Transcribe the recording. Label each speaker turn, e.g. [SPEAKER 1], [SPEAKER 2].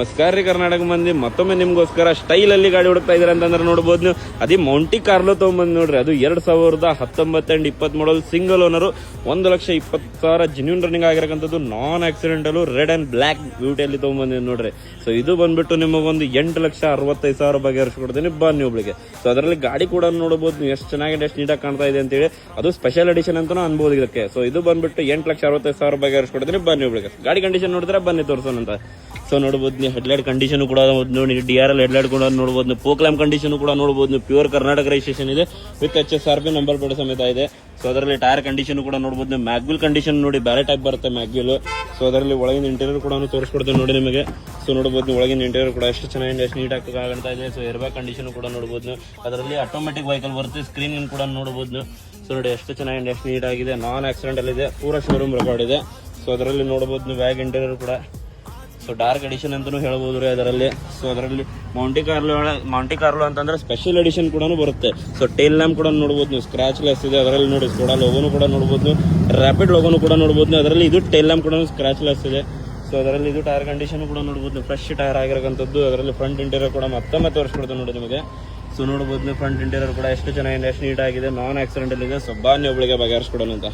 [SPEAKER 1] ನಮಸ್ಕಾರ ರೀ ಕರ್ನಾಟಕ ಮಂದಿ, ಮತ್ತೊಮ್ಮೆ ನಿಮ್ಗೋಸ್ಕರ ಸ್ಟೈಲ್ ಅಲ್ಲಿ ಗಾಡಿ ಹುಡುಕ್ತಾ ಇದಾರೆ ಅಂತಂದ್ರೆ ನೋಡಬಹುದು ನೀವು. ಅದೇ ಮೌಂಟಿ ಕಾರ್ಲೋ ತಗೊಂಬಂದ್ ನೋಡ್ರಿ. ಅದು 2019 and 20 model single owner, 1,20,000 genuine running ಆಗಿರಕಂತದ್ದು, non accidental red and black ಬ್ಯೂಟಿಯಲ್ಲಿ ತಗೊಂಬಂದಿನಿ ನೋಡ್ರಿ. ಸೊ ಇದು ಬಂದ್ಬಿಟ್ಟು ನಿಮಗೊಂದು 8,65,000 ರೂಪಾಯಿಗೆ ಹರಿಸ್ಕೊಡ್ತೀನಿ ಬನ್ನಿ ಒಬ್ಳಿಗೆ. ಸೊ ಅದರಲ್ಲಿ ಗಾಡಿ ಕೂಡ ನೋಡಬಹುದು ನೀವು, ಎಷ್ಟು ಚೆನ್ನಾಗಿದೆ, ಎಷ್ಟು ನೀಟಾಗಿ ಕಾಣ್ತಾ ಇದೆ ಅಂತೇಳಿ. ಅದು ಸ್ಪೆಷಲ್ ಎಡಿಷನ್ ಅಂತ ಅನ್ಬೋದು ಇದಕ್ಕೆ. ಸೊ ಇದು ಬಂದ್ಬಿಟ್ಟು 8,65,000 ರೂಪಾಯಿಗೆ ಹರಿಸ್ಕೊಡ್ತೀನಿ ಬನ್ನಿ ಒಬ್ಳಿಗೆ. ಗಾಡಿ ಕಂಡೀಷನ್ ನೋಡಿದ್ರೆ ಬನ್ನಿ ತೋರಿಸೋಣಂತ. ಸೊ ನೋಡಬಹುದು ನೀವು, ಹೆಡ್ಲೈಟ್ ಕಂಡೀಷನ್ ಕೂಡ ನೋಡಿ, DRL ಹೆಡ್ಲೈಟ್ ಕೂಡ ನೋಡಬಹುದು ನೀವು, ಪೋಕ್ಲಾಮ್ ಕಂಡೀಷನ್ ಕೂಡ ನೋಡಬಹುದು ನೀವು. ಪ್ಯೂರ್ ಕರ್ನಾಟಕ ರಿಜಿಸ್ಟ್ರೇಷನ್ ಇದೆ ವಿತ್ HSRP ನಂಬರ್ ಪ್ಲೇಟ್ ಸಮೇತ ಇದೆ. ಸೊ ಅದರಲ್ಲಿ ಟೈರ್ ಕಂಡೀಷನ್ ಕೂಡ ನೋಡಬಹುದು ನೀವು. ಮ್ಯಾಗ್ವಿಲ್ ಕಂಡೀಷನ್ ನೋಡಿ, ಬೇರೆ ಟೈಪ್ ಬರುತ್ತೆ ಮ್ಯಾಗ್ವಿಲ್. ಸೊ ಅದರಲ್ಲಿ ಒಳಗಿನ ಇಂಟೀರಿಯರ್ ಕೂಡ ತೋರಿಸ್ಕೊಡ್ತೀನಿ ನೋಡಿ ನಿಮಗೆ. ಸೊ ನೋಡಬಹುದು ನೀವು, ಒಳಗಿನ ಇಂಟೀರಿಯರ್ ಕೂಡ ಎಷ್ಟು ಚೆನ್ನಾಗಿದೆ, ಎಷ್ಟು ನೀಟಾಗಿ ಕಾಣ್ತಾ ಇದೆ. ಸೊ ಏರ್ ಬ್ಯಾಗ್ ಕಂಡೀಷನ್ ಕೂಡ ನೋಡಬಹುದು ನೀವು. ಅದರಲ್ಲಿ ಆಟೋಮೆಟಿಕ್ ವೆಹಿಕಲ್ ಬರುತ್ತೆ, ಸ್ಕ್ರೀನ್ ಕೂಡ ನೋಡಬಹುದು ನೀವು. ಸೊ ನೋಡಿ ಎಷ್ಟು ಚೆನ್ನಾಗಿದೆ, ಎಷ್ಟು ನೀಟಾಗಿದೆ, ನಾನ್ ಆಕ್ಸಿಡೆಂಟಲ್ ಇದೆ, ಪೂರಾ ಶೋರೂಮ್ ರೆಕಾರ್ಡ್ ಇದೆ. ಸೊ ಅದರಲ್ಲಿ ನೋಡಬಹುದು ನೀವು, ಬ್ಯಾಗ್ ಇಂಟೀರಿಯರ್ ಕೂಡ ಸೊ ಡಾರ್ಕ್ ಎಡಿಷನ್ ಅಂತಾನೂ ಹೇಳ್ಬೋದು ರೀ ಅದರಲ್ಲಿ. ಸೊ ಅದರಲ್ಲಿ ಮೌಂಟಿ ಕಾರ್ಲೋ ಅಂತಂದ್ರೆ ಸ್ಪೆಷಲ್ ಎಡಿಷನ್ ಕೂಡ ಬರುತ್ತೆ. ಸೊ ಟೇಲ್ ಲ್ಯಾಂಪ್ ಕೂಡ ನೋಡಬಹುದು ನೀವು, ಸ್ಕ್ರಾಚ್ ಲೆಸ್ ಇದೆ. ಅದರಲ್ಲಿ ನೋಡಿ ಸ್ಕೋಡಾ ಲೋಗೋನು ಕೂಡ ನೋಡಬಹುದು ನೀವು, ರ್ಯಾಪಿಡ್ ಲೋಗೋನು ಕೂಡ ನೋಡಬಹುದು ನೀವು. ಅದರಲ್ಲಿ ಇದು ಟೇಲ್ ಲ್ಯಾಂಪ್ ಕೂಡ ಸ್ಕ್ರಾಚ್ ಲೆಸ್ ಇದೆ. ಸೊ ಅದರಲ್ಲಿ ಇದು ಟೈರ್ ಕಂಡೀಷನ್ ಕೂಡ ನೋಡಬಹುದು ನೀವು, ಫ್ರೆಶ್ ಟೈರ್ ಆಗಿರೋಂಥದ್ದು. ಅದರಲ್ಲಿ ಫ್ರಂಟ್ ಇಂಟೀರಿಯರ್ ಕೂಡ ಮತ್ತೊಮ್ಮೆ ತೋರಿಸ್ಕೊಡ್ತೀನಿ ನೋಡಿ ನಿಮಗೆ. ಸೊ ನೋಡಬಹುದು ನೀವು, ಫ್ರಂಟ್ ಇಂಟೀರಿಯರ್ ಕೂಡ ಎಷ್ಟು ಚೆನ್ನಾಗಿದೆ, ಎಷ್ಟು ನೀಟ್ ಆಗಿದೆ, ನಾನ್ ಆಕ್ಸಿಡೆಂಟಲ್ ಇದೆ. ಸೊ ಬನ್ನಿ ಒಬ್ಳಿಗೆ ಬಗೆಹರಿಸ್ಕೊಡೋಣ ಅಂತ.